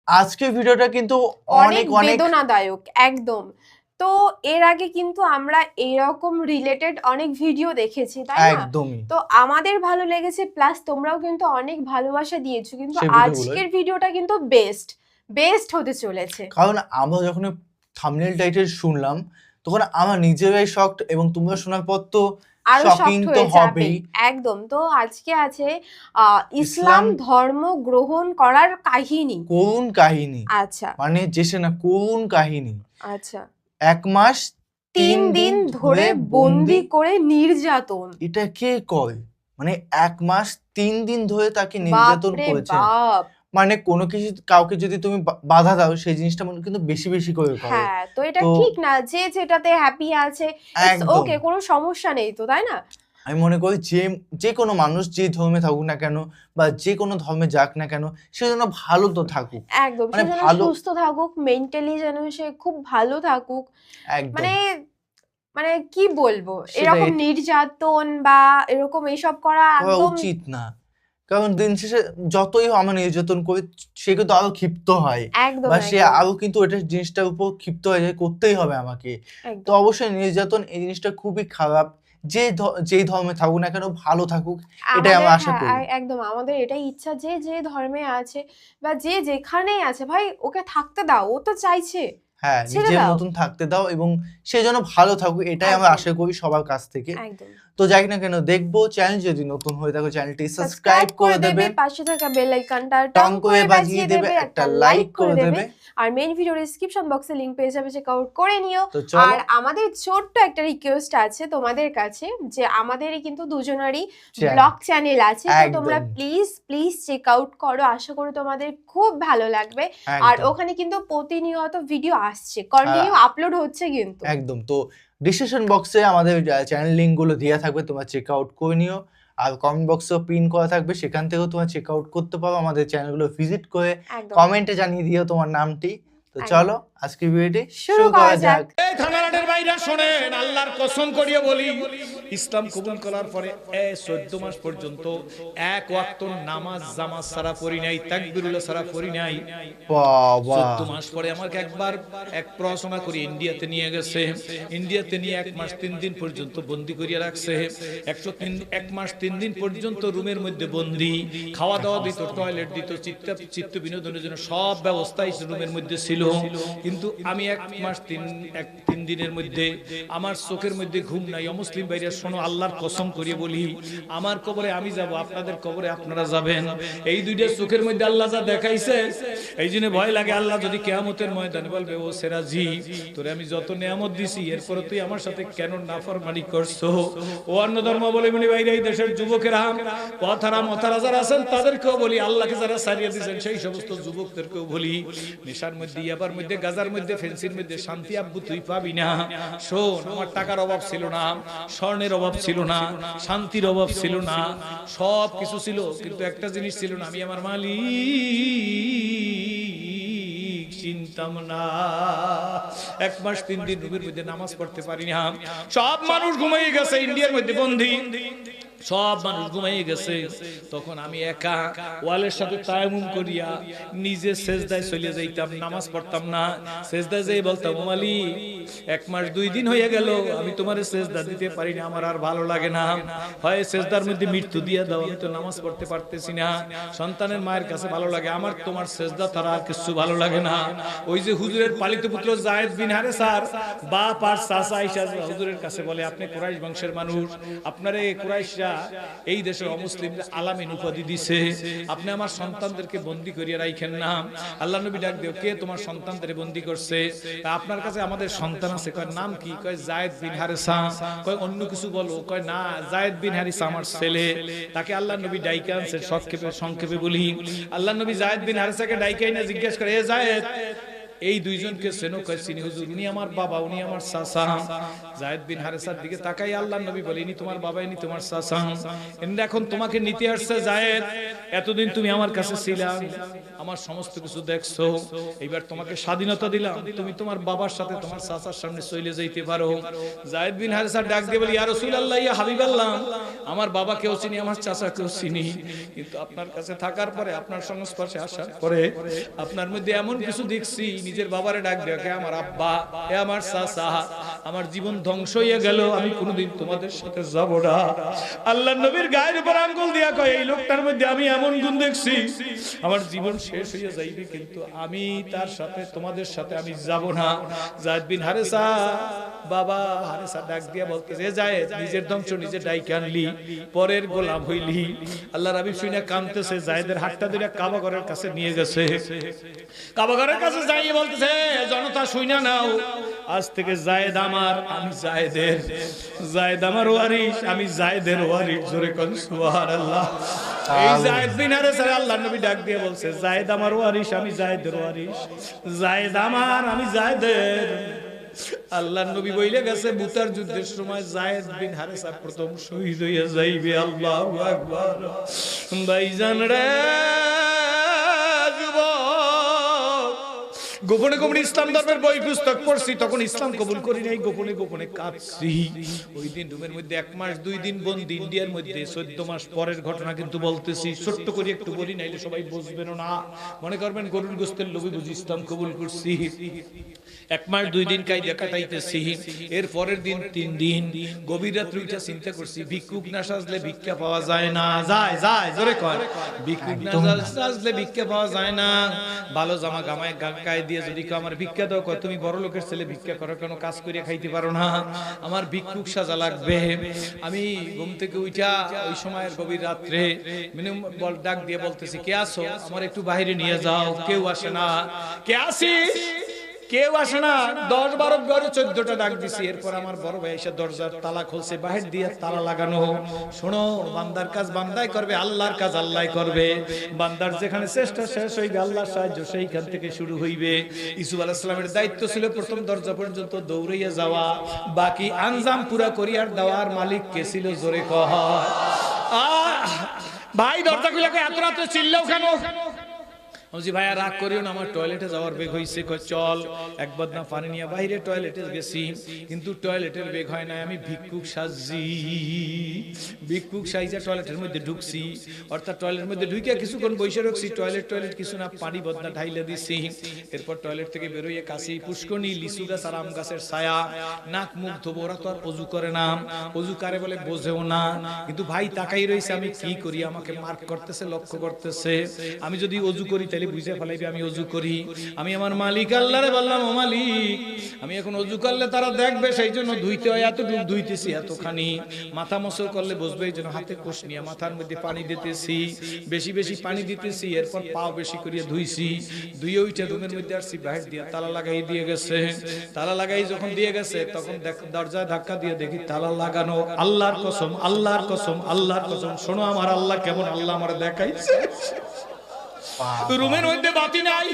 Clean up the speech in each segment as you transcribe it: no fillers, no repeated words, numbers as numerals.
আজকের ভিডিওটা কিন্তু অনেক অনেক অনেক বেদনাদায়ক একদম। তো এর আগে কিন্তু আমরা এরকম রিলেটেড অনেক ভিডিও দেখেছি, তাই না? একদমই তো আমাদের ভালো লেগেছে, প্লাস তোমরাও কিন্তু অনেক ভালোবাসা দিয়েছো, কিন্তু সেই ভিডিওগুলোর। আজকের ভিডিওটা কিন্তু বেস্ট বেস্ট হতে চলেছে। কারণ আমরা যখন থাম্বনেল টাইটেল শুনলাম তখন আমার নিজেরাই শকড, এবং তোমরা শোনার পর তো আরো শকিং শক্ট তো হয়ে যাবে হবেই। একদম। তো আজকে আছে ইসলাম ইসলাম ধর্ম গ্রহণ করার কাহিনী। করুণ কাহিনী, আচ্ছা মানে যেসে না করুণ কাহিনী। আচ্ছা। 1 মাস 3 দিন ধরে বন্দি করে নির্যাতন। এটা কে করে? মানে 1 মাস 3 দিন ধরে তাকে নির্যাতন বাপরে করেছে। বাপ। মানে কোনো কিছু কাউকে যদি তুমি বাধা দাও সেই জিনিসটা মনে কিন্তু বেশি বেশি করে করে। হ্যাঁ, তো এটা তো ঠিক না, যে যেটাতে হ্যাপি আছে ইটস একদম ওকে, কোনো সমস্যা নেই তো, তাই না? আমি মনে করি যে কোনো মানুষ যে ধর্মে থাকুক না কেন বা যে কোনো ধর্মে যাক না কেন, সে যেন ভালো তো থাকুক। একদম, মানে সে যেন ভালো সুস্থ থাকুক, মেন্টালি যেন সে খুব ভালো থাকুক। একদম মানে মানে কি বলবো, সেটাই এরকম নির্যাতন বা এরকম এইসব করা করা একদম উচিত না। কারণ দিন শেষে যতই আমরা নির্যাতন করি সে কিন্তু আরো ক্ষিপ্ত হয় একদম বা সে একদম আরো কিন্তু এটা জিনিসটার উপর ক্ষিপ্ত হয়ে যায়, করতেই হবে আমাকে। তো একদম। অবশ্যই নির্যাতন এই জিনিসটা খুবই খারাপ। যেই ধর্মে থাকুক না কেন ভালো থাকুক, এটাই আমাদের আমরা আশা হ্যাঁ, করি। একদম আমাদের এটাই ইচ্ছা যে যে ধর্মে আছে বা যে যেখানেই আছে, ভাই ওকে থাকতে দাও, ও তো চাইছে, হ্যাঁ, ছেড়ে নিজের দাও। মতন থাকতে দাও এবং সে যেন ভালো থাকুক, এটাই আমরা একদম আশা করি সবার কাছ থেকে। একদম। তো যাই না কেন দেখবো, চ্যানেল যদি নতুন হয়ে থাকো চ্যানেলটি সাবস্ক্রাইব সাবস্ক্রাইব করে করে দেবে, দেবে, পাশে থাকা বেল আইকনটা টং টং করে করে বাজিয়ে বাজিয়ে দেবে, দেবে, একটা একটা লাইক লাইক করে করে দেবে। দেবে। আর মেইন ভিডিও ডেসক্রিপশন বক্সে লিংক পেয়ে যাবে, চেক আউট করে নিও। তো চলো আর আমাদের ছোট্ট একটা রিকোয়েস্ট আছে তোমাদের কাছে, যে আমাদেরই কিন্তু দুজনেরই চ্যানেল ব্লগ চ্যানেল আছে, তো তোমরা একদম প্লিজ প্লিজ চেক আউট করো, আশা করি তোমাদের খুব ভালো লাগবে। আর একদম ওখানে কিন্তু প্রতিনিয়ত ভিডিও আসছে, আর কন্টিনিউ আপলোড হচ্ছে কিন্তু। একদম তো ডিসক্রিপশন বক্সে আমাদের চ্যানেল লিঙ্কগুলো দেওয়া থাকবে, তোমরা চেক আউট করে নিও। আর কমেন্ট বক্সেও পিন করা থাকবে, সেখান থেকেও তোমরা চেক আউট করতে পারো, আমাদের চ্যানেলগুলো ভিজিট করে একদম কমেন্টে জানিয়ে দিও তোমার নামটি। তো চলো একদম আজকের ভিডিওটি শুরু শুরু করা করা যাক। যাক। এই থানারাটের বাইরা শোনেন, আল্লাহর কসম করিয়ে বলি, ইসলাম কবুল করার পরে 14 মাস পর্যন্ত এক ওয়াক্ত নামাজ জামাত ছাড়া পড়ি নাই, তাকবীরুল্লাহ ছাড়া পড়ি নাই। বাবা 14 মাস পরে আমাকে একবার এক পড়াশোনা করে ইন্ডিয়াতে নিয়ে গেছে। ইন্ডিয়াতে নিয়ে 1 মাস 3 দিন পর্যন্ত বন্দি করিয়ে রাখছে। 1 মাস 3 দিন পর্যন্ত রুমের মধ্যে বন্দি, খাওয়া দাওয়া দিত, টয়লেট দিত, চিত্ত বিনোদনের জন্য সব ব্যবস্থাই রুমের মধ্যে ছিল। কিন্তু আমি 1 মাস 3 দিনের মধ্যে আমার চোখের মধ্যে ঘুম নাই। অমুসলিম ভাইরা শোনো, আল্লাহর কসম করিয়ে বলি, আমার কবরে আমি যাব, আপনাদের কবরে আপনারা যাবেন। এই দুইটা চোখের মধ্যে আল্লাহ যা দেখাইছে, এই জন্য ভয় লাগে। আল্লাহ যদি কিয়ামতের ময়দানে বলবে, ও সেরাজি, তোরে আমি যত নিয়ামত দিছি এরপর তুই আমার সাথে কেন নাফরমানি করছো? ও অন্য ধর্ম বলে মনি ভাইরা, এই দেশের যুবকেরা পথারা মথারা যারা আছেন তাদেরকেও বলি, আল্লাহকে যারা ছাড়িয়ে দিয়েছেন সেই সমস্ত যুবকদেরকেও বলি, নেশার মধ্যে, ইয়াবার মধ্যে, গাজার মধ্যে, ফেন্সির মধ্যে শান্তি আব্বু তুই পাবি না। শোন, আমার টাকার অভাব ছিল না, স্বর্ণের অভাব ছিল না, শান্তির অভাব ছিল না, সব কিছু ছিল, কিন্তু একটা জিনিস ছিল না, আমি আমার মালিক চিনতাম না। 1 মাস 3 দিন রুমের মধ্যে নামাজ পড়তে পারি না। সব মানুষ ঘুমিয়ে গেছে, ইন্ডিয়ার মধ্যে বন্দী, সব মানুষ ঘুমিয়ে গেছে। তখন আমি একা ওয়ালের সাথে তায়াম্মুম করিয়া নিজে সেজদায় চলে যাইতাম, নামাজ পড়তাম না। সেজদায় যেই বলতাম, ও মালিক, 1 মাস 2 দিন হয়ে গেল আমি তোমার সেজদা দিতে পারি না, আমার আর ভালো লাগে না, হয় সেজদার মধ্যে মৃত্যু দিয়ে দাও, আমি তো নামাজ পড়তে পারতেছি না। সন্তানের মায়ের কাছে ভালো লাগে, আমার তোমার সেজদা তারা আর কিছু ভালো লাগে না। ওই যে হুজুরের পালিত পুত্র যায়েদ বিন হারেসার বাপ আর চাচা আয়েশা হুজুরের কাছে বলে, আপনি কুরাইশ বংশের মানুষ, আপনারে কুরাইশরা এই দেশের অমুসলিমদের আলামিন উপাধি দিছে, আপনি আমার সন্তানদেরকে বন্দী করিয়ে রাখেন না। আল্লাহ নবী ডাক দিও, কে তোমার সন্তানদের বন্দী করছে? আপনার কাছে আমাদের সন্তান আছে। কয় নাম কি? কয় যায়েদ বিন হারেসা। কয় অন্য কিছু বলো? কয় না, যায়েদ বিন হারিসা আমার ছেলে। তাকে আল্লাহ নবী ডাইকা আনছে, সংক্ষেপে বলি, আল্লাহ নবী যায়েদ বিন হারেসাকে ডাইকাই না জিজ্ঞেস করে, এ যায়েদ, এই দুইজনকে চেনো? কয় চিনি হুজুর, উনি আমার বাবা, উনি আমার চাচা। যায়েদ বিন হারেসার দিকে তাকাই আল্লাহর নবী বলে, ইনি তোমার বাবা, ইনি তোমার চাচা, ইনি এখন তোমাকে নিতে আসছে। যায়েদ, এতদিন তুমি আমার কাছে ছিলা, আমার সমস্ত কিছু দেখছো, এইবার তোমাকে স্বাধীনতা দিলাম, তুমি তোমার বাবার সাথে তোমার চাচার সামনে চলে যাইতে পারো। যায়েদ বিন হারেসা ডাক দিয়ে বলে, ইয়া রাসূলুল্লাহ, ইয়া হাবিবাল্লাহ, আমার বাবাকেও চিনি, আমার চাচাকেও চিনি, কিন্তু আপনার কাছে থাকার পরে, আপনার সংস্পর্শে আসার পরে আপনার মধ্যে এমন কিছু দেখছি, নিজের বাবারে ডাক দেখে আমার আব্বা, এ আমার চাচা, আমার জীবন ধ্বংস হয়ে গেল, আমি কোনোদিন তোমাদের সাথে যাব না। আল্লাহর নবীর গায়ের উপর আঙ্গুল দিয়া কয়, এই লোকটার মধ্যে আমি এমন গুণ দেখছি, আমার জীবন শেষ হয়ে যাইবে, কিন্তু আমি তার সাথে, তোমাদের সাথে আমি যাব না। যায়েদ বিন হারেসা, বাবা হারেসা ডাক দিয়া বলতেছে, যায়েদ, নিজের ধ্বংস নিজে ডাইকে আনলি, পরের গোলাম হইলি। আল্লাহর হাবিব শুনে কাঁদতেছে, যায়েদের হাতটা ধরে কাবা ঘরের কাছে নিয়ে গেছে। কাবা ঘরের কাছে যাইয়ে বলতেছে, জনতা শুইনা নাও, আজ থেকে যায়েদ আমার, আমি যায়েদের, যায়েদ আমার ওয়ারিস, আমি যায়েদের ওয়ারিস। জোরে কোন সুবহানাল্লাহ। এই যায়েদ বিন হারেসা আল্লাহর নবী ডাক দিয়ে বলছে, যায়েদ আমার ওয়ারিস, আমি যায়েদের ওয়ারিস, যায়েদ আমার, আমি যায়েদের। আল্লাহর নবী বইলে গেছে, মুতার যুদ্ধের সময় যায়েদ বিন হারেসা প্রথম শহীদ হইয়া যাইবে। আল্লাহু আকবার। ভাইজান রে, গোপনে গোপনে ইসলাম ধর্মের বই পুস্তক পড়ছি, তখন ইসলাম কবুল করি নাই, গোপনে গোপনে কাঁদছি। ওই দিন রুমের মধ্যে 1 মাস 2 দিন বন্দি, ইন্ডিয়ার মধ্যে 14 মাস পরের ঘটনা কিন্তু বলতেছি, ছোট্ট করে একটু বলি, নাইলে সবাই বুঝবেন না, মনে করবেন গরুর গোশতের লোভে বুঝি ইসলাম কবুল করছি। 1 মাস 2 দিন কাইদা কাটাইতেছি, এর পরের দিন 3 দিন গভীর রাত্রে উঠে চিন্তা করছি, ভিক্ষুক না সাজলে ভিক্ষা পাওয়া যায় না। যায় যায়, জোরে কয়, ভিক্ষুক না সাজলে ভিক্ষা পাওয়া যায় না। ভালো জামা গামায় গায়ে দিয়ে যদি কেউ আমার ভিক্ষা দাও, কয় তুমি বড় লোকের ছেলে, ভিক্ষা করো কেন, কাজ করে খাইতে পারো না, আমার ভিক্ষুক সাজা লাগবে। আমি ঘুম থেকে উঠা ওই সময়ের গভীর রাত্রে বল ডাক দিয়ে বলতেছি, কে আসো, আমার একটু বাইরে নিয়ে যাও। কেউ আসে না। কে আসিস? কেউ আসে না। 10-12 ঘরে 14টা ডাক দিছি। এরপর আমার বড় ভাই এসে দরজার তালা খুলছে, বাহির দিয়ে তালা লাগানো। শোনো, বান্দার কাজ বান্দাই করবে, আল্লাহর কাজ আল্লাহই করবে। বান্দার যেখানে চেষ্টা শেষ হইবে, আল্লাহর সাহায্য সেইখান থেকে শুরু হইবে। ইউসুফ আলাইহিস সালামের দায়িত্ব ছিল প্রথম দরজা পর্যন্ত দৌড়াইয়া যাওয়া, বাকি আঞ্জাম পুরা করিয়ার দেওয়ার মালিক কে ছিল? জোরে কহ। ভাই দরজা খুলে এত রাতে চিল্লাও কেন? জি ভাইয়া রাগ করিও না, আমার টয়লেটে যাওয়ার বেগ হইছে। চল, এক বদনা পানি নিয়ে বাইরে টয়লেটে গেছি, কিন্তু টয়লেটের বেগ হয় না, আমি ভিক্ষুক সাজছি। ভিক্ষুক সাইজা টয়লেটের মধ্যে ঢুকছি, অর্থাৎ টয়লেটের মধ্যে ঢুকে কিছুক্ষণ বসে রাখছি। টয়লেট কিছু না, পানি বদনা ঢাইলে দিছি। এরপর টয়লেট থেকে বেরোইয়ে কাছে পুষ্করণী, লিচু গাছ আর আম গাছের ছায়া, নাক মুখ ধোবো। ওরা তো আর অজু করে না, অজু কারে বলে বোঝেও না। কিন্তু ভাই তাকাই রয়েছে, আমি কি করি, আমাকে মার্ক করতেছে, লক্ষ্য করতেছে। আমি যদি অজু করি তাহলে বুঝে ফেলাইবে আমি অজু করি। আমি আমার মালিক আল্লাহরে বললাম, ও মালিক, আমি এখন অজু করলে তারা দেখবে, সেই জন্য ধুইতে হয়, এতটুকু ধুইতেছি, এতখানি। মাথা মসল করলে বসবে, এই জন্য হাতে কোষ নিয়ে মাথার মধ্যে পানি দিতেছি, বেশি বেশি পানি দিতেছি। এরপর পাও বেশি করিয়া ধুইছি, ধুয়ে উঠে রুমের মধ্যে আসছি, বাহির দিয়ে তালা লাগাই দিয়ে গেছে। তালা লাগাই যখন দিয়ে গেছে, তখন দরজায় ধাক্কা দিয়ে দেখি তালা লাগানো। আল্লাহর কসম, আল্লাহর কসম, আল্লাহর কসম, শোনো আমার আল্লাহ কেমন, আল্লাহ আমার দেখাইছে। রুমের মধ্যে বাতি নাই,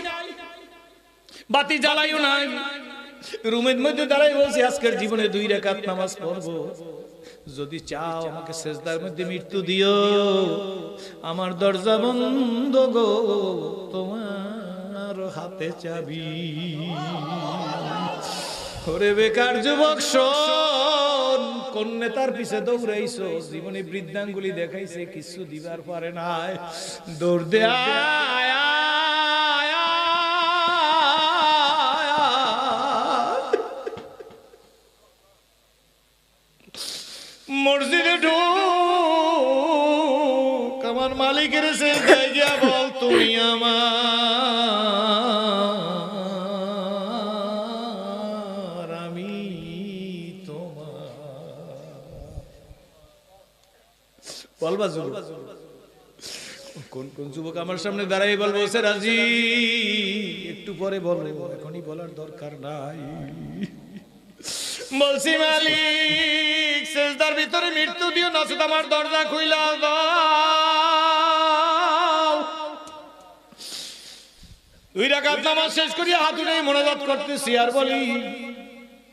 বাতি জ্বালাইও নাই। রুমের মধ্যে দাঁড়াই বলছি, আজকের জীবনে 2 রাকাত নামাজ পড়বো, যদি চাও আমাকে সেজদার মধ্যে মৃত্যু দিও, আমার দরজা বন্ধ গো, তোমার হাতে চাবি। ওরে বেকার যুবক শোন, কোন নেতার পিছে দৌড়াইছো, জীবনে বৃদ্ধাঙ্গুলি দেখাইছে, কিছু দিবার পারে নাই, দৌড় দে মসজিদে ঢুক, আমার মালিকের সেজদায় গিয়া বল, তুমি আমার, আমি তোমার। বলবা যুবক, কোন কোন যুবক আমার সামনে দাঁড়াই বলবো, সে রাজি, একটু পরে বলো, এখনই বলার দরকার নাই। বলছি মালিক, সেজদার ভিতরে মৃত্যু দিও, নচেত আমার দরজা খুইলা দাও। 2 রাকাত নামাজ শেষ করিয়া হাত উঠে মোনাজাত করতেছি আর বলি,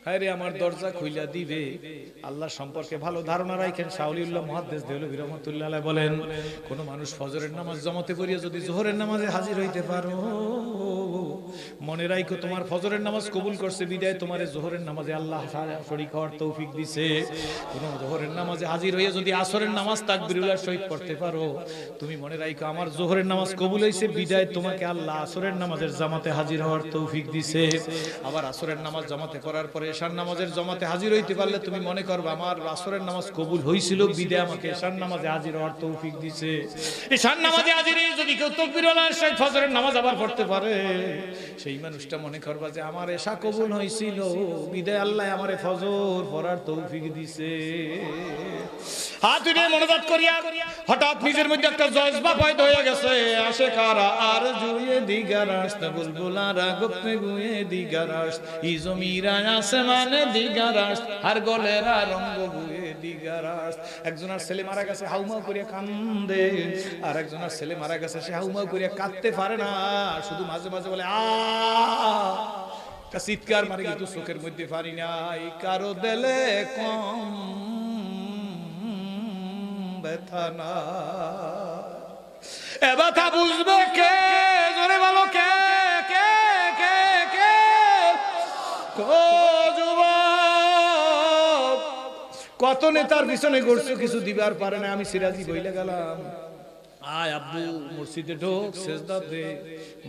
হায় রে আমার দরজা খুইলা দিবে। আল্লাহ সম্পর্কে ভালো ধারণা রাখেন। শাওলিউল্লাহ মুহাদ্দিস দেওলভী রাহমাতুল্লাহ আলাইহি বলেন, কোন মানুষ ফজরের নামাজ জামাতে পড়িয়া যদি যোহরের নামাজে হাজির হইতে পারো, মনে রাখো তোমার ফজরের নামাজ কবুল করছে বিদায় তোমার যোহরের নামাজে আল্লাহ শরীক হওয়ার তৌফিক দিছে। কোন যোহরের নামাজে হাজির হইয়া যদি আসরের নামাজ তাকবীরুল্লাহ সহিত পড়তে পারো, তুমি মনে রাখো আমার যোহরের নামাজ কবুল হইছে বিদায় তোমাকে আল্লাহ আসরের নামাজের জামাতে হাজির হওয়ার তৌফিক দিছে। আবার আসরের নামাজ জামাতে পড়ার পরে এশার নামাজের জামাতে হাজির হইতে পারলে তুমি মনে করবে আমার আসরের নামাজ কবুল হইছিল বিদায় আমাকে এশার নামাজে হাজির হওয়ার তৌফিক দিছে। এশার নামাজে হাজির হয়ে যদি কেউ তাকবীরুল্লাহর সহিত ফজরের নামাজ আবার পড়তে পারে, সেই মানুষটা মনে করবা যে আমার এশা কবুল হইছিল বিদায় আল্লাহ আমারে ফজর পড়ার তৌফিক দিছে। হাত উঠে মনোজাত করিয়া হঠাৎ নিজের মধ্যে একটা জজবা পয়দা হয়ে গেছে। আসে কারা আর জুয়ে দিগারাস বুলবুলারা গপ্পে গুয়ে দিগারাস ই জমিরা আসমানে দিগারাস আর গলেরা রঙ্গ গুয়ে দিগারাস। একজনের ছেলে মারা গেছে হাউমাউ করিয়া কান্দে, আর একজনের ছেলে মারা গেছে সে হাউমাউ করিয়া কাঁদতে পারে না, শুধু মাঝে মাঝে বলে আ চিৎকার মারে, কিন্তু চোখের মধ্যে পারি নাই। কারো দিলে কম ব্যথা না, এ ব্যথা বুঝবে কে? জোরে বলো কে? কে কে কে? যুবক কত নেতার পিছনে ঘুরছো, কিছু দিবার পারে না। আমি সিরাজি বইলে গেলাম, আয় আব্বু মসজিদে ঢোক, সেজদা দে,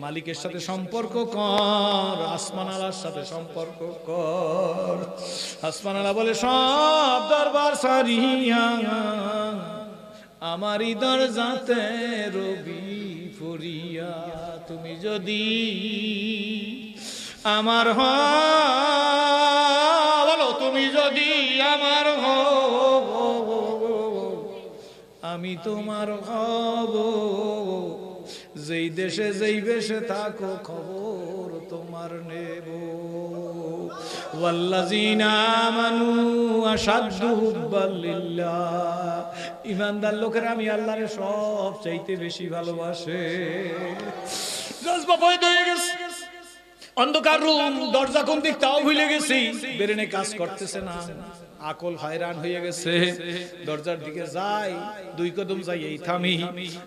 মালিকের সাথে সম্পর্ক কর, আসমান আলার সাথে সম্পর্ক কর। আসমান আলা বলে সব দরবার সারিয়া আমারই দরজাতে রবি ফরিয়া, তুমি যদি আমার বলো, তুমি যদি আমার আমি তোমার হব, যেই দেশে যেই বেশে থাকো খবর তোমার নেব। ওয়াল্লাযিনা আমানু আশাদ্দু হুব্বাল লিল্লাহ, ঈমানদার লোকেরা আমি আল্লাহরে সব চাইতে বেশি ভালোবাসে। জজবা পয়দা হয়ে গেছে, অন্ধকার রুম, দরজা কোন দিক তাও ভুলে গেছি, ব্রেনে কাজ করতেছে না, আকল হয়রান হয়ে গেছে। দরজার দিকে যাই, দুই কদম যাই এই থামি,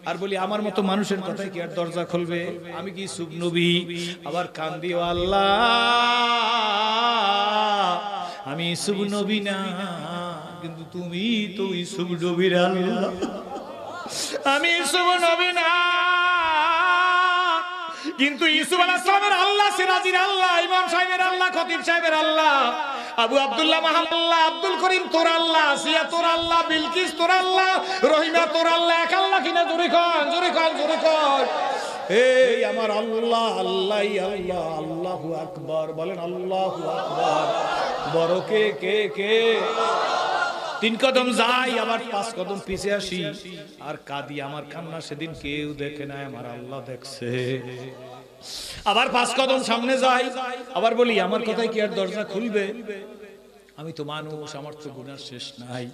আর বলি আমার মতো মানুষের কথাই কি আর দরজা খুলবে? আমি কি ইউসুফ নবী? আবার কান্দি, ও আল্লাহ আমি ইউসুফ নবী না, কিন্তু তুমি তো ইউসুফ নবীর আল্লাহ। আমি ইউসুফ নবী না, কিন্তু ইউসুফ আলাইহিস সালামের আল্লাহ, সিরাজির আল্লাহ, ইমাম সাহেবের আল্লাহ, খতিব সাহেবের আল্লাহ, আবু আব্দুল্লাহ মাহমুদুল্লাহ, আব্দুল করিম তোর আল্লাহ, সিয়া তোর আল্লাহ, বিলকিস তোর আল্লাহ, রহিমা তোর আল্লাহ, এক আল্লাহ কিনা? জোরে কন, জোরে কন, জোরে কন। এই আমার আল্লাহ, আল্লাহ, আল্লাহ, আল্লাহু আকবার বলেন, আল্লাহু আকবার। বড় কে? কে কে? তিন কদম যাই, আবার পাঁচ কদম পিছে আসি, আর কাঁদি। আমার কান্না সেদিন কেউ দেখে নাই, আমার আল্লাহ দেখছে। আবার পাঁচ কদম সামনে যাই, আবার বলি আমার কথাই কি আর দরজা খুলবে? আমি তো মানুষ, আমার তো গুনাহ শেষ নাই,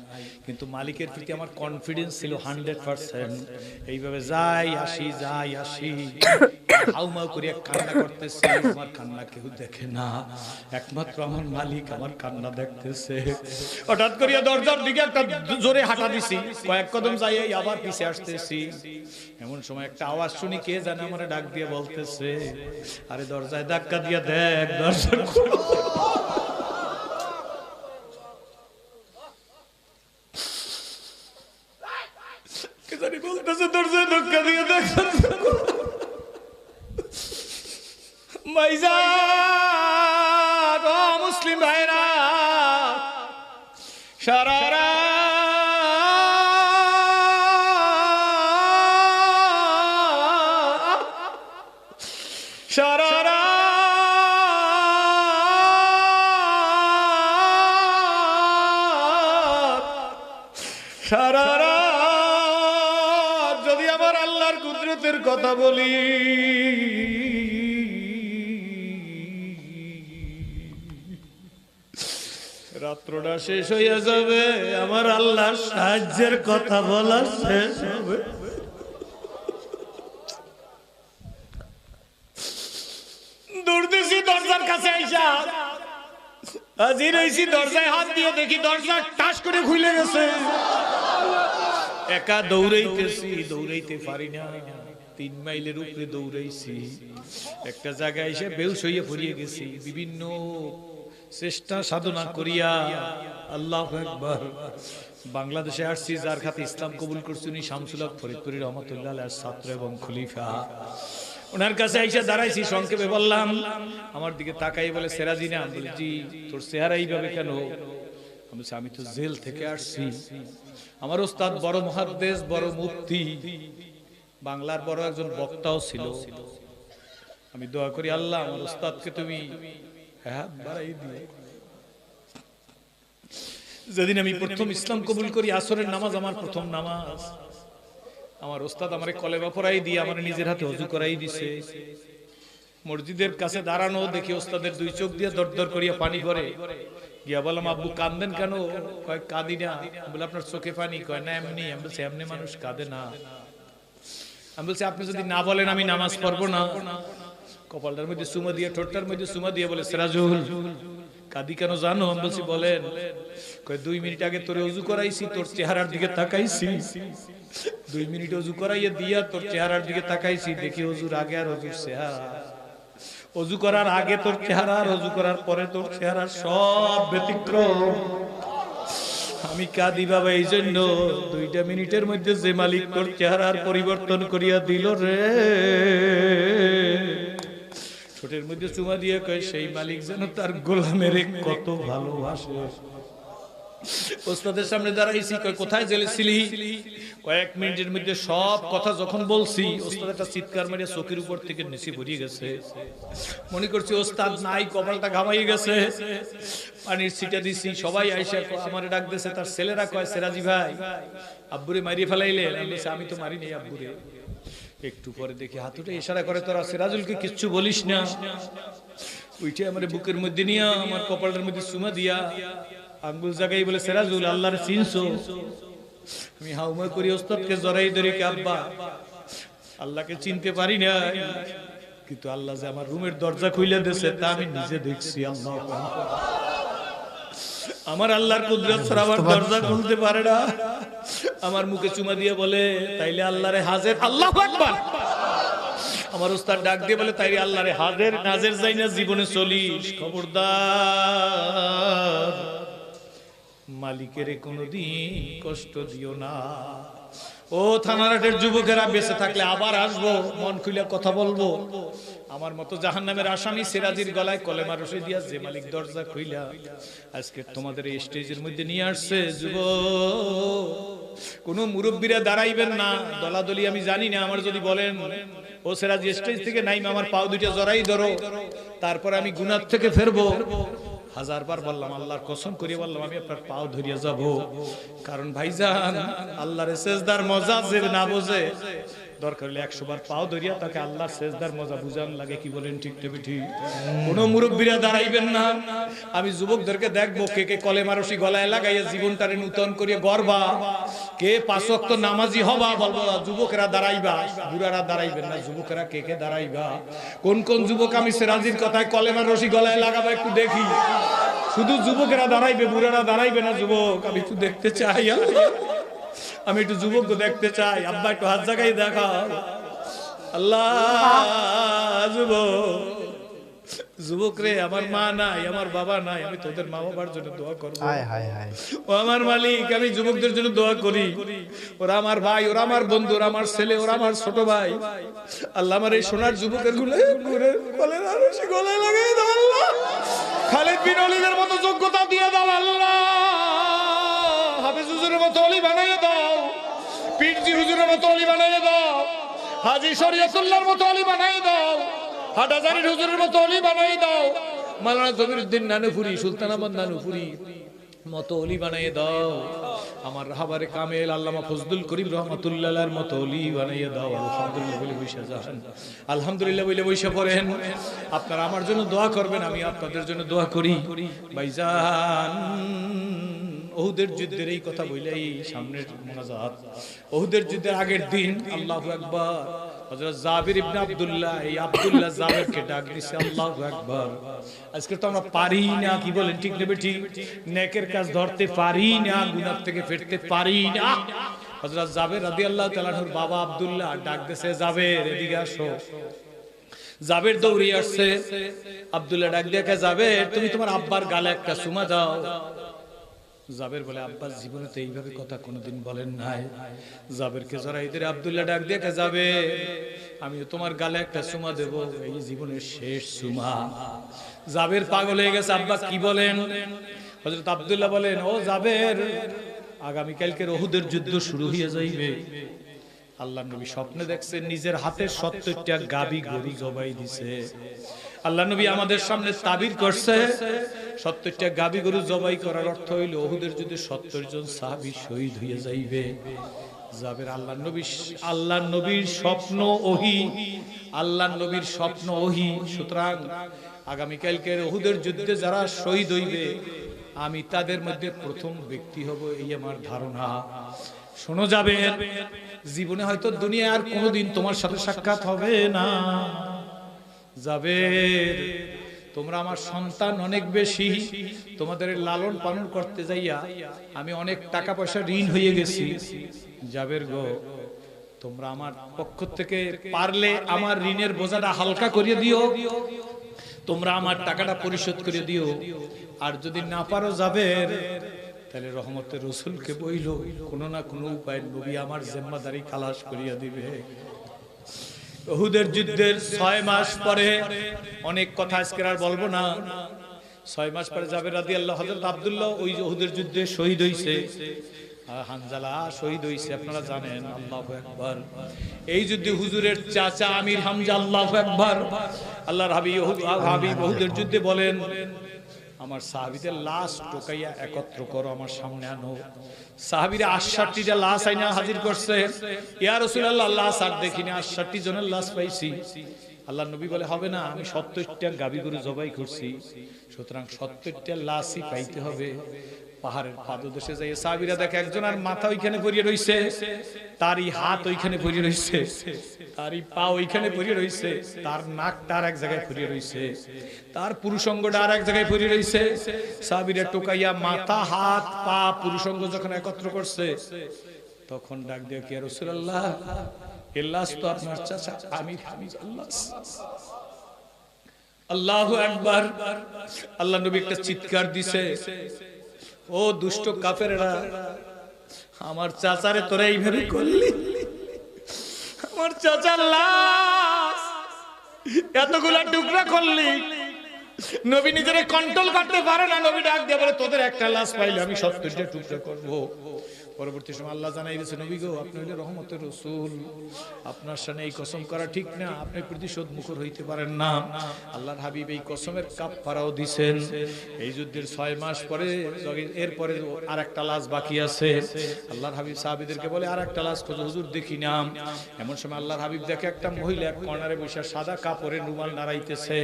কিন্তু মালিকের প্রতি আমার কনফিডেন্স ছিল 100%। এইভাবে যাই আসি, যাই আসি, হাউমাউ করিয়া কান্না করতেছি। আমার কান্না কেউ দেখে না, একমাত্র আমার মালিক আমার কান্না দেখতেছে। হঠাৎ করিয়া দরজার দিকে একটা জোরে হাঁটা দিছি, কয়েক কদম যাই আবার পিছে আসতেছি। এমন সময় একটা আওয়াজ শুনি, কে জানে আমারে ডাক দিয়ে বলতেছে, আরে দরজায় ধাক্কা দিয়া দেখ, দরজা খুলো। বলতেছে দরজায় ধাক্কা দিয়ে দেখ। ভাইজান, ও মুসলিম ভাইরা, সারা সারা সারা যদি আমার আল্লাহর কুদরতের কথা বলি, রাত্রটা শেষ হয়ে যাবে, আমার আল্লাহর সাহায্যের কথা বলা শেষ হবে। দৌড়তেছি দরজার কাছে আইসা, হাজির হইছি, দরজায় হাত দিয়ে দেখি দরজা টাস করে খুলে গেছে। একা দৌড়াইতে পারি না, 3 মাইলের উপরে দৌড়াইছি। একটা জায়গায় এসে বেহুশ হইয়া পড়িয়ে গেছি। বিভিন্ন চেষ্টা সাধনা করিয়া, আল্লাহু আকবার, বাংলাদেশে আসছি। যার খাতে ইসলাম কবুল করছি উনি শামসুল হক ফরিদপুরি রহমতুল্লাহ আলাইহির ছাত্র এবং খলিফা। ওনার কাছে আইসা দাঁড়াইছি, সংক্ষেপে বললাম। আমার দিকে তাকাই বলে, সেরাজি না? আমি বলি, জি। তোর চেহারা এইভাবে কেন? আমি তো জেল থেকে আসছি। আমার ওস্তাদ বড় মুহাদ্দিস, বড় মুফতি, বাংলার বড় একজন বক্তাও ছিল। আমি দোয়া করি, আল্লাহ আমার ওস্তাদকে তুমি হাত বাড়াই দিও। যেদিন আমি প্রথম ইসলাম কবুল করি, আসরের নামাজ আমার প্রথম নামাজ। আমার ওস্তাদ আমারে কলেমা পড়াই দিয়ে আমার নিজের হাতে ওযু করাই দিছে। মসজিদের কাছে দাঁড়ানো দেখি ওস্তাদের 2 চোখ দিয়ে দরদর করিয়া পানি পড়ে। গিয়া বললাম, আব্বু কাঁদেন কেন? কয় কাঁদি না। বলে, আপনার চোখে পানি? কয় না এমনি। আমি বলছি, এমনি মানুষ কাঁদে না। আমি বলছি, আপনি যদি না বলেন আমি নামাজ পড়বো না। কপালটার মধ্যে চুমা দিয়ে, ঠোঁটটার মধ্যে চুমা দিয়ে বলে, সিরাজুল কাঁদি কেন জানো? আমি বলছি, বলেন। কয় 2 মিনিট আগে তোরে ওযু করাইছি, তোর চেহারার দিকে তাকাইছি। 2 মিনিট ওযু করাইয়া দিয়া তোর চেহারার দিকে তাকাইছি, দেখি ওযুর আগে আর ওযুর চেহারা, ওযু করার আগে তোর চেহারা আর ওযু করার পরে তোর চেহারা সব ব্যতিক্রম। আমি কাঁদি বাবা এই জন্য, 2টা মিনিটের মধ্যে যে মালিক তোর চেহারার পরিবর্তন করিয়া দিল রে। ঠোঁটের মধ্যে চুমা দিয়ে কয়, সেই মালিক যেন তার গোলামের কত ভালোবাসে। ওস্তাদের সামনে দাঁড়াইছি। কয় কোথায় জেলে ছিলি? কয়েক মিনিটের মধ্যে সব কথা যখন বলছি, ওস্তাদ একটা চিৎকার মারিয়া চোখের উপর থেকে নিচে পড়িয়ে গেছে। মনে করছি ওস্তাদ নাই, কপালটা ঘামাই গেছে। পানির ছিটা দিছি, সবাই আইসা আমারে ডাক দিয়েছে। তার ছেলেরা কয়, সেরাজি ভাই আব্বুরে মারিয়ে ফেলাইলেন? আমি তো মারি নাই আব্বুরে। একটু পরে দেখি হাতুটে ইশারা করে, তোরা সিরাজুলকে কিচ্ছু বলিস না। উঠে আমার বুকের মধ্যে নিয়া আমার কপালের মধ্যে চুমা দিয়া আঙ্গুল জাগাই বলে, সিরাজুল আল্লাহর চিনছো? আমি হাউমা করি ওস্তাদকে জড়াই ধরে, কে আব্বা আল্লাহকে চিনতে পারি না, কিন্তু আল্লাহ যে আমার রুমের দরজা খুলে দিয়েছে তা আমি নিজে দেখছি। আল্লাহ আমার আল্লাহর কুদরত ছাড়া আমার দরজা খুলতে পারে না। আমার মুখে চুমা দিয়ে বলে, তাইলে আল্লাহরে হাজির। আল্লাহু আকবার। আমার ওস্তাদ ডাক দিয়ে বলে, তাইলে আল্লাহরে হাজির নাজির যাই না জীবনে চলিস, খবরদার মালিকের কোনোদিন কষ্ট দিও না। ও থানারাটের যুবকেরা, বেঁচে থাকলে আবার আসবো, মন খুলে কথা বলবো। আমার মতো জাহান্নামের আসামি সিরাজির গলায় কলেমা রশি দিয়া যে মালিক দরজা খুইলা আজকে তোমাদের এই স্টেজের মধ্যে নিয়ে আসছে। যুবক, কোন মুরব্বীরা দাঁড়াইবেন না, দলাদলি আমি জানি না। আমার যদি বলেন, ও সিরাজি স্টেজ থেকে নাইম আমার পাও 2টা জড়াই ধরো, তারপর আমি গুনাহ থেকে ফিরবো। 1000 বার বললাম, আল্লাহর কসম করে বললাম, আমি আপনার পাও ধরিয়া যাব। কারণ ভাইজান, আল্লাহর সেজদার মজা যে না বোঝে, দরকার হলে 100 বার পাও ধরিয়া তাকে আল্লাহর সেজদার মজা বুঝান লাগে। কি বলেন ঠিক তবে ঠিক? কোন মুরব্বীরা দাঁড়াইবেন না। আমি যুবকদেরকে দেখবো কে কে কলেমা রশি গলায় লাগাইয়া জীবনটারে নূতন করিয়া গড়বা, কে 5 ওয়াক্ত নামাজি হবা। বলবো যুবকেরা দাঁড়াইবা, বুড়ারা দাঁড়াইবেন না। যুবকেরা কে কে দাঁড়াইবা? কোন কোন যুবক আমি সিরাজির কথায় কলেমা রশি গলায় লাগাবো একটু দেখি। শুধু যুবকেরা দাঁড়াইবে, বুড়ারা দাঁড়াইবে না। যুবক আমি একটু দেখতে চাই, আমি একটু যুবক দেখতে চাই। আব্বা একটু হাত জাগাই দেখাও। আল্লাহ, যুবক রে, আমার মা নাই, আমার বাবা নাই, আমি তোদের মা বাবার জন্য দোয়া করবো। ও আমার মালিক, আমি যুবকদের জন্য দোয়া করি। ওরা আমার ভাই, ওরা আমার বন্ধু, ওরা আমার ছেলে, ওরা আমার ছোট ভাই। আল্লাহ আমার এই সোনার যুবকের গলায় লাগাই দাও আল্লাহ। খালিদ বিন ওলীদের মতো যোগ্যতা দিয়ে দাও আল্লাহ। হাফেজ হুজুরের মতো ওলি বানাইয়ে দাও। পীরজি হুজুরের মতো ওলি বানাইয়ে দাও। হাজী শরীয়তুল্লাহর মতো ওলি বানাইয়ে দাও। হাটাজারির হুজুরের মতো ওলি বানাইয়ে দাও। মাওলানা জমিরুদ্দিন নানুপুরি, সুলতান আহমদ নানুপুরি মতো ওলি বানাইয়ে দাও। আমার রাহবারে কামেল আল্লামা ফজলুল করিম রহমাতুল্লাহর মতো ওলি বানাইয়ে দাও। আলহামদুলিল্লাহ বলে বসে যান, আলহামদুলিল্লাহ বলে বসে পড়েন। আপনারা আমার জন্য দোয়া করবেন, আমি আপনাদের জন্য দোয়া করি। ভাইজান, ওহুদের যুদ্ধের এই কথা বললেই সামনের মোনাজাত। ওহুদের যুদ্ধের আগের দিন, আল্লাহু আকবার, হযরত জাবির ইবনে আব্দুল্লাহ, এই আব্দুল্লাহ জাবিরকে ডাক দিছে, আল্লাহু আকবার। আজকে তো আমরা পারি না, কি বলেন ঠিক না বেঠিক? নেকের কাজ ধরতে পারি না, গুনাহ থেকে ফিরতে পারি না। হযরত জাবির রাদিয়াল্লাহু তাআলা আনহুর বাবা আব্দুল্লাহ ডাক দিছে, জাবির এদিকে আসো। জাবির দৌড়ে আসছে, আব্দুল্লাহ ডাক দিয়ে, জাবির তুমি তোমার আব্বার গালে একটা চুমা দাও। জাবের বলে, আব্বা জীবনে তো এইভাবে কথা কোনোদিন বলেন নাই। জাবেরকে জড়াই ধরে আব্দুল্লাহ ডাক দিয়ে, জাবের আমিও তোমার গালে একটা চুমা দেব, এই জীবনের শেষ চুমা। জাবের পাগল হয়ে গেছে, আব্বা কি বলেন? হযরত আব্দুল্লাহ বলেন, ও জাবের, আগামী কালকে উহুদের যুদ্ধ শুরু হয়ে যাইবে। আল্লাহর নবী স্বপ্নে দেখছেন নিজের হাতে 70টা গাবি গরু জবাই দিছে। আল্লাহর নবী আমাদের সামনে তাবির করছে 70টা গাবি গরু জবাই করার অর্থ হইল উহুদের যুদ্ধে 70 জন সাহাবী শহীদ হয়ে যাইবে। জাবের আল্লাহর নবীর স্বপ্ন ওহী, আল্লাহর নবীর স্বপ্ন ওহী। সুতরাং আগামী কালকে উহুদের যুদ্ধে যারা শহীদ হইবে আমি তাদের মধ্যে প্রথম ব্যক্তি হব, এই আমার ধারণা। শোনো জাবের, জীবনে হয়তো দুনিয়ায় আর কোনোদিন তোমার সাথে সাক্ষাৎ হবে না। জাবের, তোমরা আমার সন্তান অনেক বেশি, তোমাদের লালন পালন করতে যাইয়া আমি অনেক টাকা পয়সা ঋণ হয়ে গেছি। জাবের গো, তোমরা আমার পক্ষ থেকে পারলে আমার ঋণের বোঝাটা হালকা করিয়ে দিও, তোমরা আমার টাকাটা পরিশোধ করে দিও। আর যদি না পারো জাবের, তাহলে রহমতের রাসূলকে বইল, কোনো না কোনো উপায় নবী আমার জিম্মাদারি খালাস করিয়া দিবে। উহুদের যুদ্ধের 6 মাস পরে, অনেক কথা আজকে আর বলবো না, 6 মাস পরে জাবের রাদিয়াল্লাহু, হযরত আব্দুল্লাহ ওই উহুদের যুদ্ধে শহীদ হইছে, হানজালা শহীদ হইছে, আপনারা জানেন। আল্লাহু আকবার। এই যুদ্ধে হুজুরের চাচা আমির হামজা, আল্লাহু আকবার, আল্লাহর হাবিব উহুদের যুদ্ধে বলেন, আমার সাহাবীদের লাশ টোকাইয়া একত্র করো, আমার সামনে আনো। সাহাবীরা 68টা লাশ আইনা হাজির করছে। ইয়া রাসূলুল্লাহ, লাশ আর দেখিনি, 68 জনের লাশ পাইছি। আল্লাহর নবী বলে, হবে না, আমি 70টা গাবি গরু জবাই করছি, সুতরাং 70টা লাশই পাইতে হবে। পাহাড়ের পাদদেশে যাই সাহাবীরা দেখে একজনের মাথা ওইখানে পড়ে রইছে, তারই হাত ওইখানে পড়ে রইছে, তারই পা ওইখানে পড়ে রইছে, তার নাকটা আর এক জায়গায় পড়ে রইছে, তার পুরুষাঙ্গটা আর এক জায়গায় পড়ে রইছে। সাহাবীরা টোকাইয়া মাথা, হাত, পা, পুরুষাঙ্গ যখন একত্র করছে, তখন ডাক দিয়ে, কি রাসূলুল্লাহ, এই লাশ তো আপনার চাচা আমির হামজা। আল্লাহু আকবার। আল্লাহ নবী একটা চিৎকার দিছে, ও দুষ্ট কাফেররা, আমার চাচারে তোরা এইভাবে করলি, আমার চাচার লাশ এতগুলা টুকরা করলি। নবী নিজেরে কন্ট্রোল করতে পারে না, নবী ডাক দিয়ে বলে, তোদের একটা লাশ পাইলে আমি 70টা টুকরা করব। পরবর্তী সময় আল্লাহ জানাই দিয়েছে, নবী গো, আপনি হইলে রহমতের রাসূল, আপনার সামনে এই কসম করা ঠিক না, আপনি প্রতিশোধ মুখর হইতে পারেন না। আল্লাহর হাবিব এই কসমের কাফারাও দিবেন। এই যুদ্ধের 6 মাস পরে, এরপরে আরেকটা লাশ বাকি আছে। আল্লাহর হাবিব সাহাবীদেরকে বলে, আরেকটা লাশ খোঁজো, হুজুর দেখি না। এমন সময় আল্লাহর হাবিব দেখে একটা মহিলা এক কর্নারে বসে সাদা কাপড়ে রুমাল নাড়াইতেছে।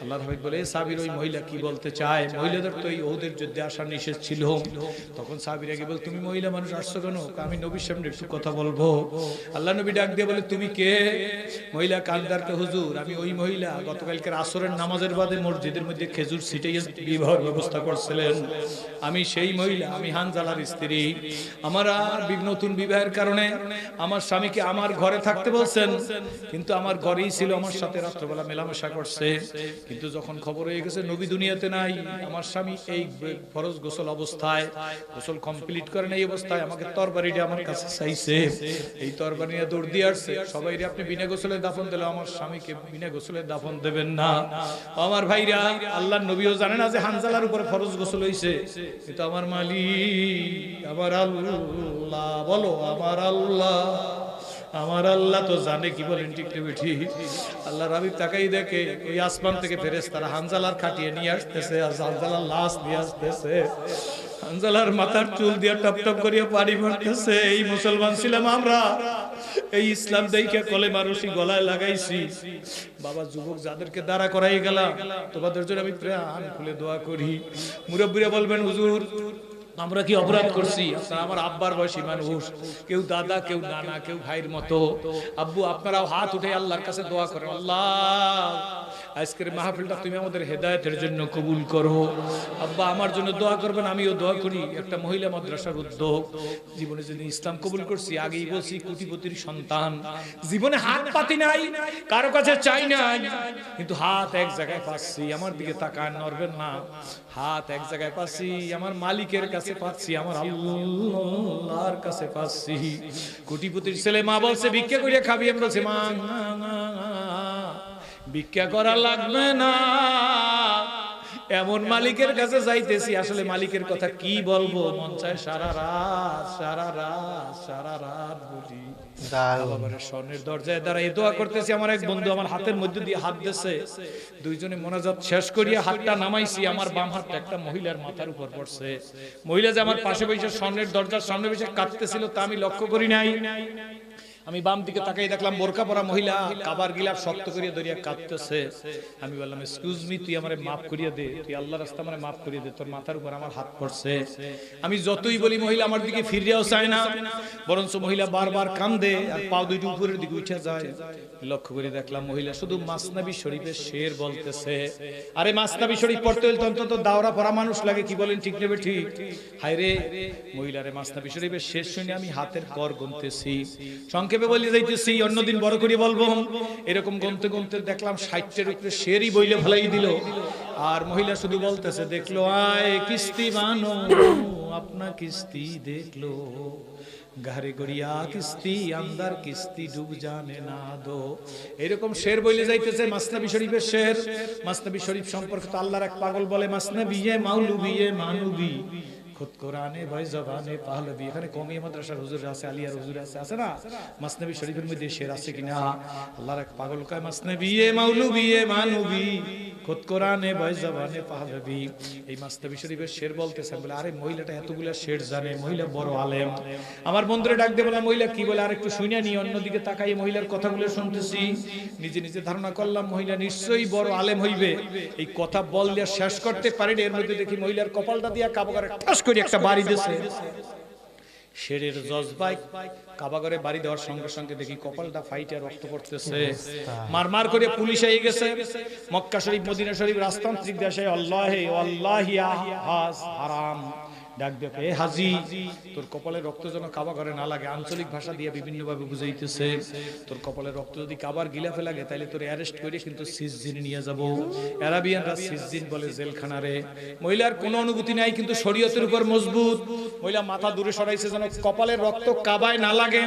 আল্লাহর হাবিব বলে, সাহাবীর ওই মহিলা কি বলতে চায়? মহিলাদের তো এই উহুদের যুদ্ধে আসা নিষেধ ছিল। তখন সাহাবীরা কি বলে, তুমি মহিলা মানুষ আসছো কেন? আমি নবীর সামনে একটু কথা বলবো। আল্লাহ নবী ডাক দিয়ে বলে, তুমি কে? মহিলা কান্দারকে, হুজুর আমি ওই মহিলা গতকালকের আসরের নামাজের বাদে মসজিদের মধ্যে খেজুর ছিটিয়ে বিবাহের ব্যবস্থা করছিলেন, আমি সেই মহিলা, আমি হানজালার স্ত্রী। আমার নতুন বিবাহের কারণে আমার স্বামীকে আমার ঘরে থাকতে বলছেন, কিন্তু আমার ঘরেই ছিল, আমার সাথে রাত্রবেলা মেলামেশা করছে। কিন্তু যখন খবর হয়ে গেছে নবী দুনিয়াতে নাই, আমার স্বামী এই ফরজ গোসল অবস্থায়, গোসল কমপ্লিট করেন এই অবস্থায় আমাকে তরবারিটা আমার কাছে চাইছে। এই তরবারি নিয়ে দৌড় দিয়ে আসছে, সবাই আপনি বিনা গোসলে দাফন দিলে আমার স্বামীকে বিনা গোসলে দাফন দেবেন না। আমার ভাইরা, আল্লাহর নবীও জানে না যে হানজালার উপরে ফরজ গোসল হইছে, কিন্তু আমার মালিক, আমার আল্লাহ, বলো আমার আল্লাহ, আমার আল্লাহ তো জানে, কি বলেন ঠিক না ঠিক? আল্লাহর হাবিব তাকাই দেখে ওই আসমান থেকে ফেরেশতারা হানজালার খাটিয়ে নিয়ে আসতেছে, আর হানজালার লাশ নিয়ে আসতেছে, হানজালার মাথার চুল দিয়ে টপ টপ করিয়া পানি পড়তেছে। এই মুসলমান ছিলাম আমরা, এই ইসলাম দেইকে কলেমা রশি গলায় লাগাইছি। বাবা, যুবক যাদেরকে দাঁড়া করাই গেলাম, তোমাদের জন্য আমি প্রাণ খুলে দোয়া করি। মুরব্বিরা বলবেন, হুজুর আমরা কি অপরাধ করছি? আপনারা আমার আব্বার বয়সী মানুষ, কেউ দাদা, কেউ নানা, কেউ ভাইয়ের মতো। আব্বু আপনারাও হাত উঠে আল্লাহর কাছে দোয়া করেন, আল্লাহ আজকের মাহফিলটা তুমি আমাদের হেদায়েতের জন্য কবুল করো। আব্বা আমার জন্য দোয়া করবেন, আমিও দোয়া করি। একটা মহিলা মাদ্রাসার উদ্যোগ, জীবনে যদি ইসলাম কবুল করছি, আগেই বলছি কোটিপতির সন্তান, জীবনে হাত পাতি নাই, কারো কাছে চাই নাই, কিন্তু হাত এক জায়গায় পাচ্ছি। আমার দিকে তাকান, নড়বেন না। হাত এক জায়গায় পাচ্ছি, আমার মালিকের কাছে পাচ্ছি, আমার আল্লাহর কাছে পাচ্ছি। কোটিপতির ছেলে, মা বলছে ভিক্ষা করে খাবি, আমি বলছি মা ভিক্ষা করা লাগবে না, এমন মালিকের কাছে যাইতেছি, আসলে মালিকের কথা কি বলবো, মন চায় সারা রাত বলি। স্বর্ণের দরজায় দাঁড়াই দোয়া করতেছি। আমার এক বন্ধু আমার হাতের মধ্যে দিয়ে হাত দিয়েছে, দুইজনে মোনাজাত শেষ করিয়া হাতটা নামাইছি, আমার বাম হাতটা একটা মহিলার মাথার উপর পড়ছে। মহিলা যে আমার পাশে বসে স্বর্ণের দরজার সামনে বসে কাঁদতেছিল তা আমি লক্ষ্য করি নাই। আমি বাম দিকে তাকাই দেখলাম বোরকা পরা মহিলা কাবার গিলাফ শক্ত করিয়া ধরিয়া কাঁদতেছে। আমি বললাম এক্সকিউজ মি, তুই আমারে মাফ করিয়া দে, তুই আল্লাহর রাস্তায় আমারে মাফ করিয়া দে, তোর মাথার উপর আমার হাত পড়ছে। আমি যতই বলি মহিলা আমার দিকে ফিরিয়াও চায় না, বরঞ্চ মহিলা বারবার কান্দে আর পা দুইটি উপরের দিকে উঠে যায়। লক্ষ্য করে দেখলাম মহিলা শুধু মাসনাবি শরীফের শের বলতেছে। আরে মাসনাবি শরীফ পড়তে হলে অন্তত দাওরা পড়া মানুষ লাগে, কি বলেন ঠিক নেবে ঠিক? হায় রে, মহিলারে মাসনাবি শরীফের শেষ শুনে আমি হাতের কর গুনতেছি, সংক্ষেপে বলে যাইতেছি, অন্যদিন বড় করে বলবো। এরকম গুনতে গুনতে দেখলাম 60-এর উপরে শেরই বইলে ফেলাই দিল। আর মহিলা শুধু বলতেছে, দেখলো আয় কিস্তি বানো আপনা কিস্তি দেখলো, ঘরে গড়িয়া কিস্তি আন্দার কিস্তি ডুব জানে না দো। এরকম শের বইলে যাইতেছে, মাসনাবি শরীফের শের। মাসনাবি শরীফ সম্পর্কে তো আল্লাহর এক পাগল বলে, মাসনাবি এ মাউলুবি এ মানবী খুদ কোরআনে ভাই জবানে পাহলবি। এখানে কওমি মাদ্রাসার হুজুর আছে, আলিয়ার হুজুর আছে না? মাসনাবি শরীফের মধ্যে শের আছে কিনা? আল্লাহর এক পাগল কয় মাসনাবি এ মাউলুবি এ মানবী খুদ কোরআনে ভাই জবানে পাহলবি। এই মাসনাবি শরীফের শের বলতেছে। বলে আরে মহিলাটা এতগুলা শের জানে, মহিলা বড় আলেম। আমার বন্ধুরে ডাক দিয়ে বললাম, মহিলা কি বলে আরেকটু শুনে নি। অন্যদিকে তাকাই মহিলার কথাগুলো শুনতেছি, নিজে নিজে ধারণা করলাম মহিলা নিশ্চয়ই বড় আলেম হইবে। এই কথা বললে শেষ করতে পারিনি, এর মধ্যে দেখি মহিলার কপালটা দিয়া কাবাগারে ঠাস করে একটা বাড়ি দিয়েছে। শেরের জজবাই কাবাগরে বাড়ি দেওয়ার সঙ্গে সঙ্গে দেখি কপালটা ফাইটে রক্ত পড়তেছে। মারমার করে পুলিশ এসে গেছে। মক্কা শরীফ মদিনা শরীফ রাজতান্ত্রিক দেশে আল্লাহে আল্লাহি হারাম ডাক দেখে হাজি, তোর কপালের রক্ত যেন কাবা ঘরে না লাগে। আঞ্চলিক ভাষা দিয়ে বিভিন্ন ভাবে বুঝাইতেছে, তোর কপালের রক্ত যদি কাবার গিলাফে লাগে তাহলে তোর অ্যারেস্ট করে কিন্তু সিজজিনে নিয়ে যাব। আরাবিয়ানরা সিজজিন বলে জেলখানারে। মহিলার কোনো অনুভূতি নাই, কিন্তু শরীয়তের উপর মজবুত। মহিলা মাথা দূরে সরাইছে যেন কপালের রক্ত কাবায় না লাগে।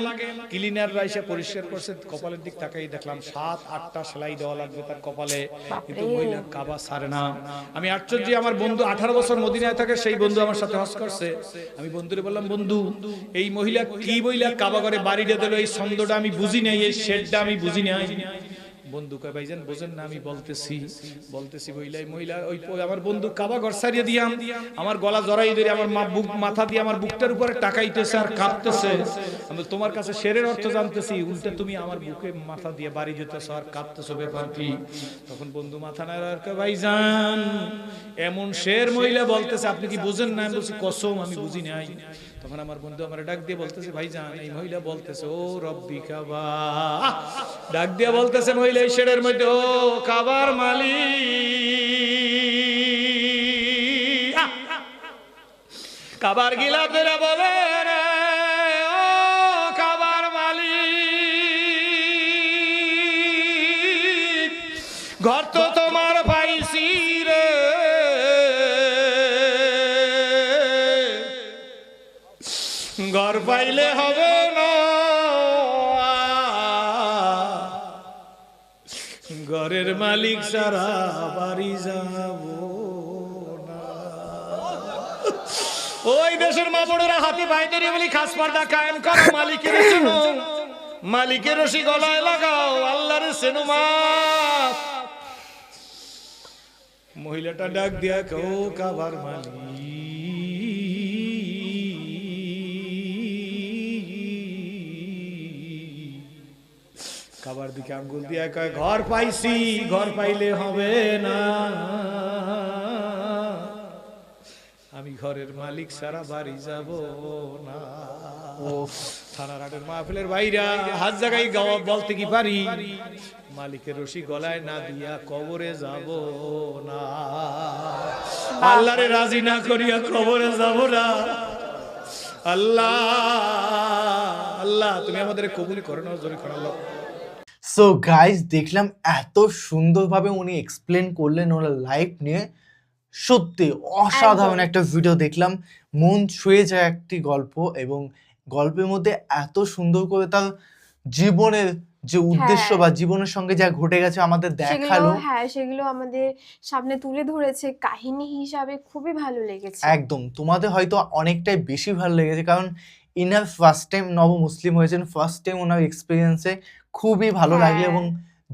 ক্লিনাররা এসে পরিষ্কার করছে। কপালের দিক তাকাই দেখলাম 7-8টা সেলাই দেওয়া লাগবে তার কপালে, কিন্তু মহিলা কাবা ছাড়ে না। আমি আশ্চর্য, আমার বন্ধু 18 বছর মদিনায় থাকে, সেই বন্ধু আমার সাথে হজ করছে। আমি বন্ধুরে বললাম, বন্ধু এই মহিলা কি বইলা কাবা ঘরে বাড়ি দিয়ে দিল, এই ছন্দটা আমি বুঝি নাই, এই শেডটা আমি বুঝি নাই। বন্ধু কয় ভাইজান বোঝেন না, আমি বলতেছি মহিলা ওই আমার বন্ধু কাবা ঘর ছাড়িয়ে দিয়াম, আমার গলা জড়াই ধরে আমার মাথা দিয়ে আমার বুকটার উপরে টাকাইতেছে আর কাঁপতেছে। আমি তোমার কাছে শেরের অর্থ জানতেছি, উল্টে তুমি আমার বুকে মাথা দিয়ে বাড়ি দিতেছো আর কাঁপতেছো, ব্যাপার কি? তখন বন্ধু মাথা নাড়া আর কয় ভাইজান এমন শের মহিলা বলতেছে, আপনি কি বুঝেন না? আমি বলছি কসম আমি বুঝি নাই। তখন আমার বন্ধু আমার ডাক দিয়ে বলতেছে, ভাইজান এই মহিলা বলতেছে ও রব্বি কাবা, ডাক দিয়ে বলতেছে মহিলা এই শেরের মধ্যে, ও কাবার মালিক, কাবার গিলাফেরা বলে রে, ও কাবার মালিক ঘর তো তোমার পাইছি রে, ঘর পাইলে হবে না, ঘরের মালিক সারা বাড়ি যাব না। ওই দেশের মা বড়রা হাতি ভাইদের বলি খাস পর্দা কায়েম করো, মালিকের চেনো, মালিকের রশি গলায় লাগাও, আল্লাহর চেনো মা। মহিলাটা ডাক দিয়া ও কাবার মালিক, কাবার দিকে আঙ্গুল দিয়া কয় ঘর পাইছি, ঘর পাইলে হবে না। আমি আমি ঘরের মালিক সারা বাড়ি যাব না। থানার হাটের মাহফিলের ভাইরা হাত জায়গায় গাওয়া বলতে কি পারি, মালিকের রশি গলায় না দিয়া কবরে যাব না। আল্লাহরে রাজি না করিয়া কবরে যাব না। আল্লাহ আল্লাহ তুমি আমাদের কবুল করো না, জোরে করো আল্লাহ। সো গাইস, দেখলাম এত সুন্দরভাবে উনি এক্সপ্লেন করলেন ওনার লাইফ নিয়ে, সত্যি অসাধারণ একদম। একটা ভিডিও দেখলাম, মন ছুঁয়ে যায় একটি গল্প, এবং গল্পের মধ্যে এত সুন্দর করে তার জীবনের যে উদ্দেশ্য হ্যাঁ। বা জীবনের সঙ্গে যা ঘটে গেছে আমাদের দেখালো। সেগুলো আমাদের সামনে তুলে ধরেছে কাহিনী হিসাবে, খুবই ভালো লেগেছে। একদম, তোমাদের হয়তো অনেকটাই বেশি ভালো লেগেছে, কারণ ইনার ফার্স্ট টাইম নব মুসলিম হয়েছেন, ফার্স্ট টাইম ওনার এক্সপিরিয়েন্সে খুবই ভালো লাগে, হ্যাঁ। এবং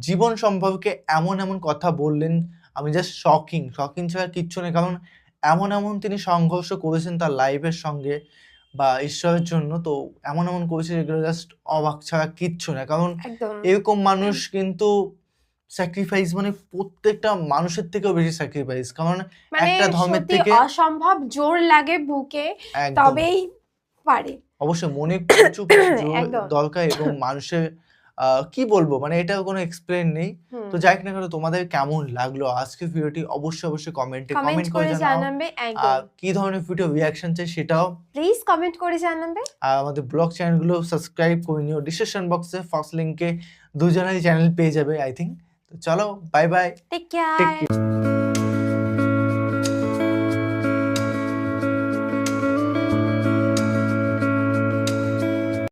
জীবন সম্পর্কে এমন এমন কথা বললেন, আমি জাস্ট শকিং ছাড়া কিচ্ছু নেই, কারণ এমন তিনি সংঘর্ষ করেছেন তার লাইফের সঙ্গে বা ঈশ্বরের জন্য, তো এমন করেছে যেগুলো জাস্ট অবাক ছাড়া কিচ্ছু না, কারণ একদম। এরকম মানুষ কিন্তু স্যাক্রিফাইস, মানে প্রত্যেকটা মানুষের থেকেও বেশি স্যাক্রিফাইস, কারণ মানে একটা ধর্মের সত্যি থেকে অসম্ভব জোর লাগে বুকে, একদম তবেই পারে। অবশ্যই মনে প্রচুর জোর একদম। দরকার, এবং মানুষের কি বলবো, মানে এটার কোনো এক্সপ্লেন নেই। হুম। তো যাই হোক না কেন, তোমাদের কেমন লাগলো আজকের ভিডিওটি অবশ্যই কমেন্টে কমেন্ট কমেন্ট করে করে জানাও, জানাবে, একদম। আর কি ধরনের ভিডিও রিয়াকশন চাই সেটাও, প্লিজ কমেন্ট করে জানাবে। আর আমাদের ব্লগ চ্যানেলগুলো সাবস্ক্রাইব করে নিও, ডিসক্রিপশন বক্সে ফার্স্ট লিংকে দুজনেরই চ্যানেল পেয়ে যাবে আই থিঙ্ক। তো চলো, bye bye, take take care. Care.